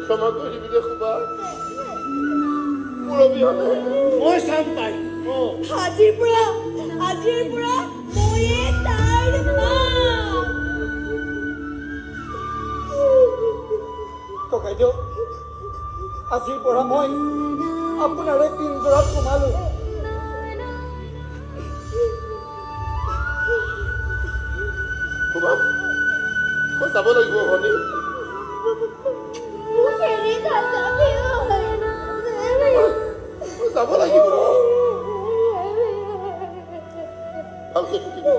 ক্ষমা কৰি দিবি দে খুবা মুৰবী হ'লে মই চাম তাই আজিৰ পৰা ময়ে তাইৰ মা ককাইদেউ আজিৰ পৰা মই আপোনাৰে পিঞ্জৰাত সোমালো খুবা মই যাব লাগিব ভনী মই যাব লাগিব ভালকে থাকিবি